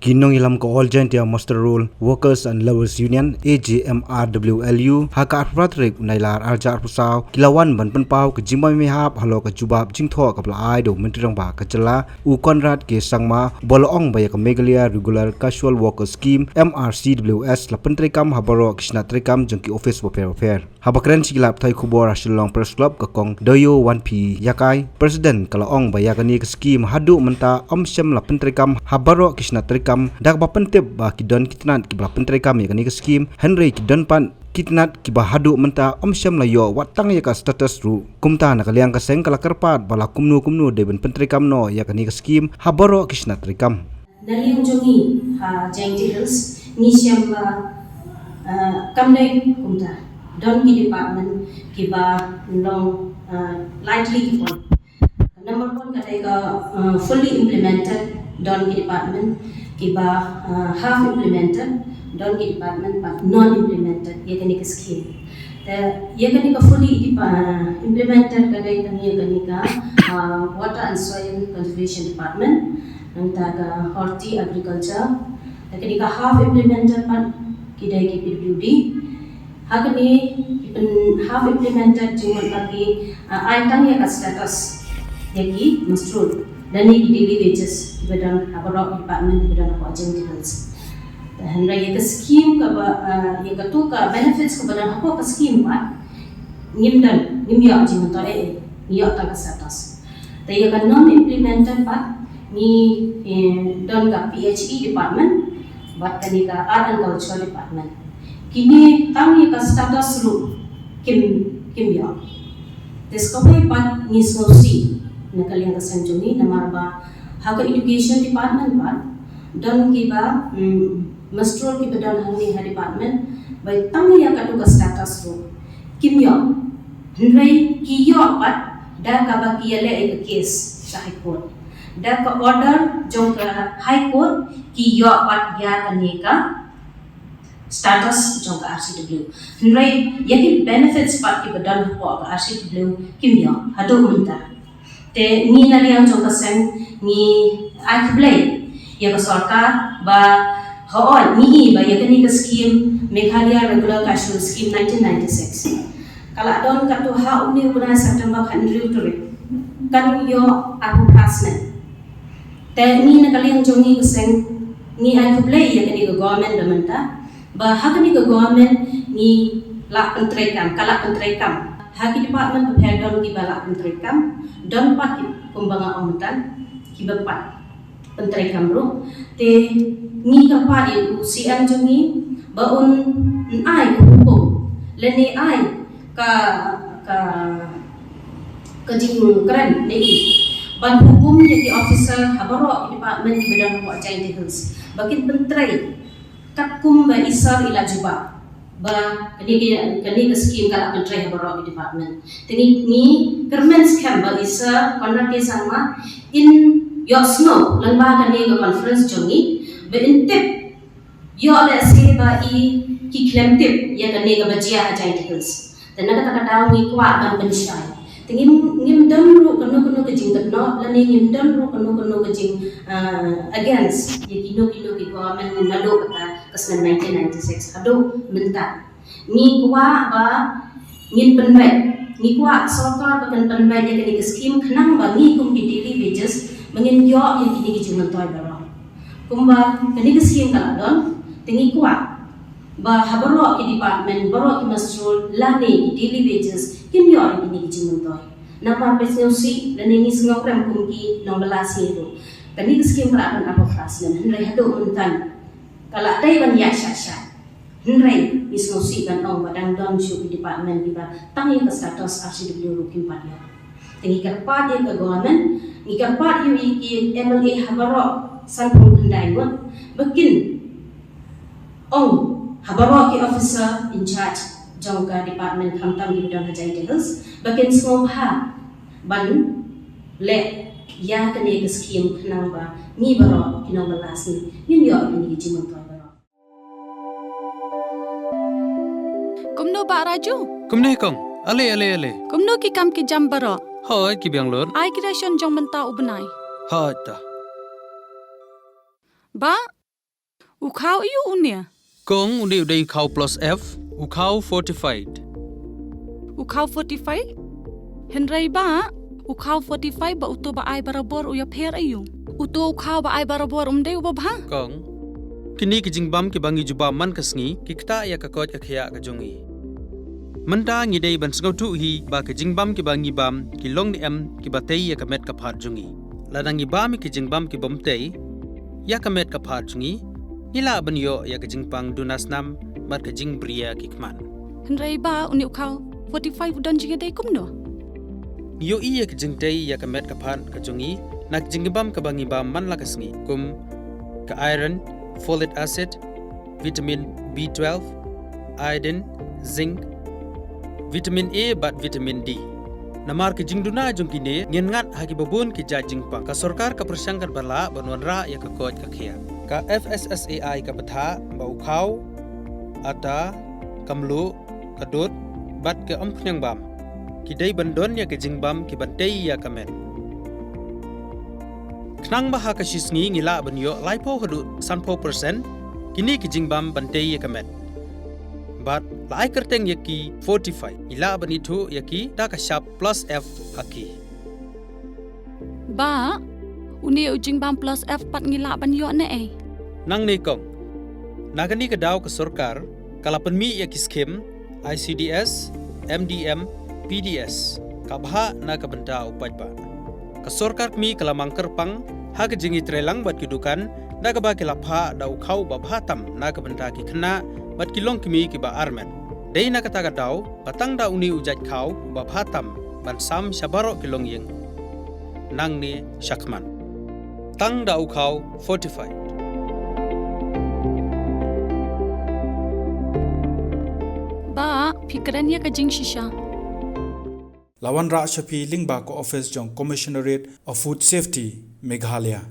Kinong ilam ko all giant master rule workers and laborers union AJMRWLU haka arpratrik nailar arja arpusaw kilawan ban penpau ke jimba mihap halo ke jubab jingtho ke pelai do mentirang ba ke jela u konrad ke sangma bolong baya ke megalia regular casual worker scheme MRCWS la pentrikam habaro kisna trikam jengki office welfare habakren sigilap thai khubor asilong press club ke kong doyo 1P yakai president kalaong baya ke ni ke scheme hadu menta omsem la pentrikam habaro kisna trikam dak ba pentep ba kidon kitnat ki ba pentrikam ya ke ni ke scheme Henry kidon pan kitnat ki ba hadu menta omsem la yo watang ya ka status ru kumta na kaliang ka seng kala kerpat bala kumnu de ben pentrikam no ya ke ni ke scheme habaro kisna trikam Naliang jongi ha Jainti Hills ni siam kamdai kumta don ki department ki ba long lightly ki pon number 1 kadai ka fully implemented don ki department ki ba half implemented don ki department but non implemented ye kani ka scheme ye kani ka fully implemented kadai kani ka water and soil conservation department nang ta horti agriculture kani ka half implemented pan kidai ki PWD hakani half implemented jumal pagi aitang ya ka status yaki masrul dan ni daily wages badan abaro department badan ko Jainti Hills dan ya ka scheme ka ba ya ka tu ka benefits ka badan ko ka scheme ba nimya jiman to niya ta ka status ya ka non implemented pa ni don ka PHE department bat kani ka art and culture department kini tang ya ka status ru kimya discovery pat ni sosi nakaliang ka sanjuni namarba haka education department pat don ki ba master ki badan hangni ha department bai tang ya ka tu ka status ru kimya hnrai kiyo pat da ka ba kiyale ek case sa high court da ka order jong ka high court kiyo pat ya kani ka status jong ka RCW hnrai yaki benefits pat ki badan ko ka RCW kimya hado munta te ni naliang jong ka sen ni akblay ya ka sarkar ba hool ni ba ya kani ka scheme Meghalaya regular casual scheme 1996 kala don ka tu ha uni una September kan riuturi kan yo aku pasne te ni nakaliang jong ni ka sen ni akblay ya kani ka government damanta ba hakani ka government ni la pentrekam kala pentrekam haki department prepare don ki bala pentrekam don pat kumbanga omutan ki bapat pentrekam ro te ni ka pa si anjungi ba un ai hukum leni ai ka jing kran nei ban hukum yang officer habaro department ki badan ko Jainti Hills bakin pentrei takum ba isar ila juba ba kani ka scheme kala pentrei habaro department tini ni kermen scam ba isa konrak ke sama in yosno lamba kani ka conference jongi ba intip yo le se ba ki claim tip ya kani ka bajia Jainti Hills tena kata daw ni kwa ban benshai ngim don ru kono ke jing no lani ngim don ru kono ke jing against ye kino ki government nado kata kasna 1996 ado menta ni kwa ba ngin penbai ni kwa sarkar bakan penbai ye kini scheme khnang ba ni kum ki daily wages mangin yo ye kini ki jing toy baro kumba kini scheme kala don tingi kwa ba habaro ki department baro ki masrul lani daily wages kim yo ini kijing toy nama pesneusi dan ini semua program kumki nombalasi itu kani skim para apa kelas dan hendrai hado untan kala dai ban ya sha hendrai isnosi kan ong badang don chu di department diba tangi ke status RCW rukim padia tingi kerpa dia ke government ni kerpa yu ki MLA habaro san pun hendai won bekin ong habaro ki officer in charge jongka department kamtam di bidang Jainti Hills bakin semua ban le ya kene ke scheme khnang ba ni baro kino balas ni yo ini jimun to baro kumno ba raju kumne kom ale kumno ki kam ki jam baro hoy ki biang lor ai ki ration jong menta ubnai ha ta ba Ukau iu unia. Kong undi uday ukau plus F, ukau fortified. Ukau 45? Henry ba? Ukau 45 ba uto ba ay barabor uya per ayu. Uto ukau ba ay barabor umday ubabha. Kong, kini kijingbam ki bangi juba man kasngi, kikta ya kakot kakya kajongi. Manda ngiday ban sngautu hi ba kijingbam ki bangi bam, ki long ni em ki batay ya kamet kaphat jongi. Ladang ibam ki jingbam ki bomtay, ya kamet kaphat jongi, nila banyo ya kijingpang dunasnam, mat kijing bria kikman. Henry ba uni ukau 45 udan jiga day kumno. Yo iya kijingtay ya kamet kaphat kajongi, nak jingbam ka bangi bam man lakasngi, kum ka iron, folic acid, vitamin B12, iodine, zinc, vitamin A bat vitamin D. Namar ke jingduna jongkine ngengat hagi babun ke jingpa ka sorkar ka persangkat bala banwanra ya ka kod ka khia. Ka FSSAI ka batha ba ukau ata kamlu kadut bat ke ampnyang bam. Kidai bandon ya ke jingbam ki bantei ya kamet. Knang baha ka shisngi ngila banyo laipo hadu 100% kini ki jingbam bantei ya kamet. But lai kerteng yaki 45 ila banitu yaki ta ka sharp plus F haki. Ba uni ujing bam plus F pat ngila ban yo ne eh. Nang ne kong nagani ka daw ka sorkar kala penmi yaki skim ICDS MDM PDS ka bha na ka benta upaj ba. Ka sorkar mi kala mangker pang ha ka jingi trelang bat kidukan na ka ba kilapha daw khau ba bhatam na ka benta ki khna bat kilong kimi ki ba armen. Dei na kata daw patang da uni ujat khau ba bhatam ban sam shabaro kilong yeng. Nang ni shakman. Tang da khau fortified. Ba pikirannya ka jing shisha. Lawan Ra Shafi Lingba ko office jong Commissionerate of Food Safety Meghalaya.